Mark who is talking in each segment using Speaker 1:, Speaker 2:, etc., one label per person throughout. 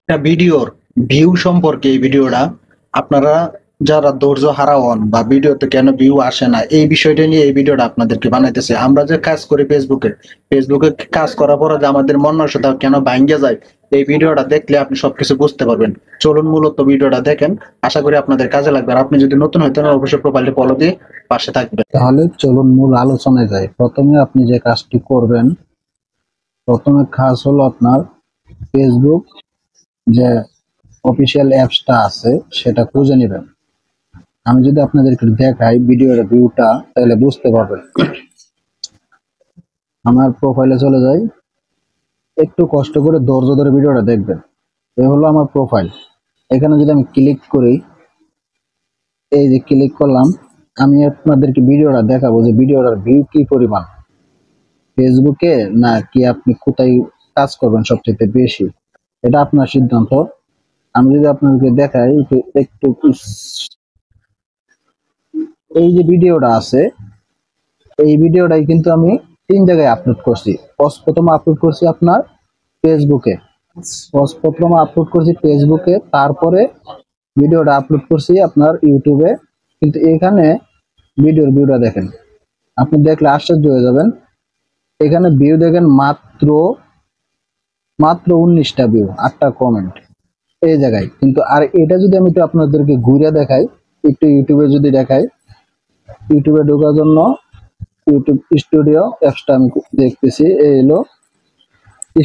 Speaker 1: একটা ভিডিওর ভিউ সম্পর্কে এই ভিডিওটা আপনারা যারা ধৈর্য হারা হন বা ভিডিওতে কেন ভিউ আসে না এই বিষয়টা নিয়ে এই ভিডিওটা আপনাদেরকে বানাইতেছে। আমরা যে কাজ করি ফেসবুকে কাজ করার পরে যে আমাদের মন মানসিকতা কেন ভাঙ্গে যায় এই ভিডিওটা দেখলে আপনি সবকিছু বুঝতে পারবেন। চলুন মূলত ভিডিওটা দেখেন, আশা করি আপনাদের কাজে লাগবে। আর আপনি যদি নতুন হইতেন অবশ্যই প্রোফাইলটি ফলো দিয়ে পাশে থাকবেন। তাহলে চলুন মূল আলোচনায় যাই। প্রথমে আপনি যে কাজটি করবেন, প্রথমে কাজ হলো আপনার ফেসবুক যে অফিসিয়াল অ্যাপসটা আছে সেটা খুঁজে নেবেন। আমি যদি আপনাদেরকে দেখাই ভিডিওর ভিউটা তাহলে বুঝতে পারবেন। আমার প্রোফাইলে চলে যাই, একটু কষ্ট করে ধৈর্য ধরে ভিডিওটা দেখবেন। এই হলো আমার প্রোফাইল। এখানে যদি আমি ক্লিক করি, এই যে ক্লিক করলাম, আমি আপনাদেরকে ভিডিওটা দেখাবো যে ভিডিওটার ভিউ কি পরিমাণ, ফেসবুকে না কি আপনি কোথায় কাজ করবেন সবচেয়ে বেশি, এটা আপনার সিদ্ধান্ত। আমি যদি আপনাদেরকে দেখাই একটু, এই যে ভিডিওটা আছে এই ভিডিওটাই কিন্তু আমি 3 জায়গায় আপলোড করছি। প্রথম আপলোড করছি আপনার ফেসবুকে, প্রথম আপলোড করছি ফেসবুকে, তারপরে ভিডিওটা আপলোড করছি আপনার ইউটিউবে। কিন্তু এখানে ভিডিওর ভিউটা দেখেন, আপনি দেখলে আশ্চর্য হয়ে যাবেন। এখানে ভিউ দেখেন মাত্র 19টা ভিউ, 8টা কমেন্ট এই জায়গায়। কিন্তু আর এটা যদি আমি একটু আপনাদেরকে ঘুরে দেখাই, একটু ইউটিউবে যদি দেখাই, ইউটিউবে ঢোকার জন্য ইউটিউব স্টুডিও অ্যাপসটা আমি দেখতেছি, এই হলো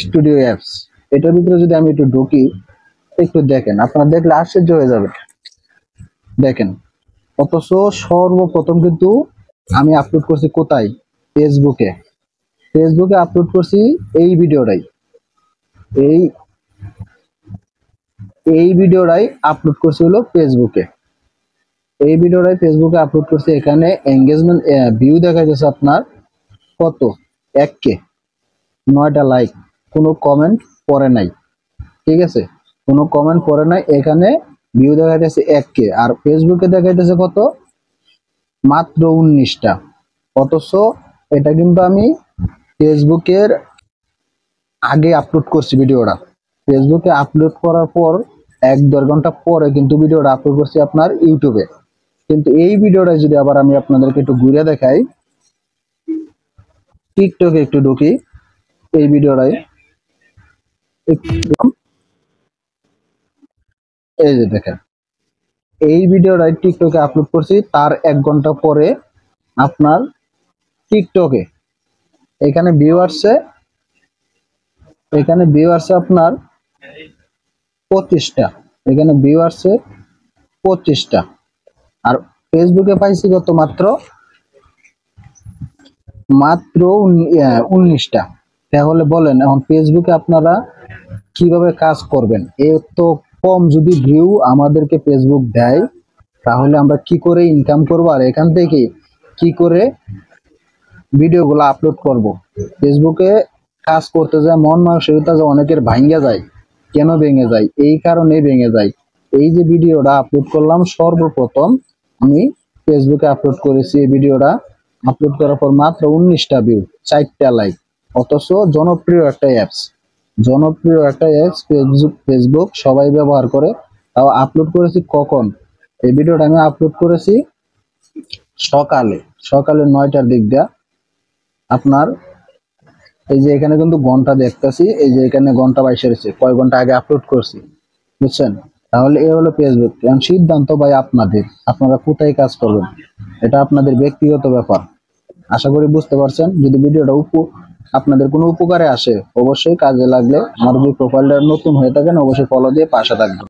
Speaker 1: স্টুডিও অ্যাপস। এটার ভিতরে যদি আমি একটু ঢুকি, একটু দেখেন, আপনারা দেখলে আশ্চর্য হয়ে যাবে। দেখেন, অথচ সর্বপ্রথম কিন্তু আমি আপলোড করছি কোথায়, ফেসবুকে। ফেসবুকে আপলোড করছি এই ভিডিওটাই, এই এই ভিডিওটাই আপলোড করছি হলো ফেসবুকে। এই ভিডিওটাই ফেসবুকে আপলোড করছি। এখানে এঙ্গেজমেন্ট ভিউ দেখা যাচ্ছে আপনার কত, 1K, 9টা লাইক, কোনো কমেন্ট পড়ে নাই। ঠিক আছে, কোনো কমেন্ট পড়ে নাই। এখানে ভিউ দেখা যাচ্ছে 1K, আর ফেসবুকে দেখা যাচ্ছে কত, মাত্র 19টা। অথচ এটা কিন্তু আমি ফেসবুকের আগে আপলোড করছি ভিডিওটা। ফেসবুকে আপলোড করার পর 1-1.5 ঘন্টা পরে কিন্তু ভিডিওটা আপলোড করছি আপনার ইউটিউবে। কিন্তু এই ভিডিওটা যদি আবার আমি আপনাদেরকে একটু ঘুরে দেখাই, টিকটকে একটু ঢুকি, এই ভিডিওটাই এই যে দেখেন, এই ভিডিওটাই টিকটকে আপলোড করছি তার 1 ঘন্টা পরে আপনার টিকটকে এখানে ভিউ আসছে, এখানে ভিউ আসছে আপনার 25টা, এখানে ভিউ আসছে 25টা। আর ফেসবুকে পাইছি কত, মাত্র 19টা। তাহলে বলেন এখন ফেসবুকে আপনারা কিভাবে কাজ করবেন? এত কম যদি ভিউ আমাদেরকে ফেসবুক দেয় তাহলে আমরা কি করে ইনকাম করবো, আর এখান থেকে কি করে ভিডিওগুলো আপলোড করব? ফেসবুকে কাজ করতে যায় মন মানসিকতা যে অনেকের ভাঙ্গে যায়। কেন ভেঙে যায়? এই কারণেই ভেঙে যায়। এই যে ভিডিওটা আপলোড করলাম সর্বপ্রথম আমি ফেসবুকে আপলোড করেছি, এই ভিডিওটা আপলোড করার পর মাত্র 19টা ভিউ, 4টা লাইক। অথচ জনপ্রিয় একটা অ্যাপস, ফেসবুক সবাই ব্যবহার করে। তাও আপলোড করেছি কখন? এই ভিডিওটা আমি আপলোড করেছি সকালে, সকালে 9টার দিক দিয়ে। আপনার এই যে এখানে কিন্তু ঘন্টা দেখতেছি, এই যে এখানে ঘন্টা বাইসে রয়েছে, কয় ঘন্টা আগে আপলোড করছি, বুঝছেন? তাহলে এ হলো ফেসবুক। এখন সিদ্ধান্ত ভাই আপনাদের, আপনারা কোথায় কাজ করবেন এটা আপনাদের ব্যক্তিগত ব্যাপার। আশা করি বুঝতে পারছেন। যদি ভিডিওটা আপনাদের কোনো উপকারে আসে, অবশ্যই কাজে লাগলে আমার যদি প্রোফাইলটা নতুন হয়ে থাকেন অবশ্যই ফলো দিয়ে পাশে থাকবেন।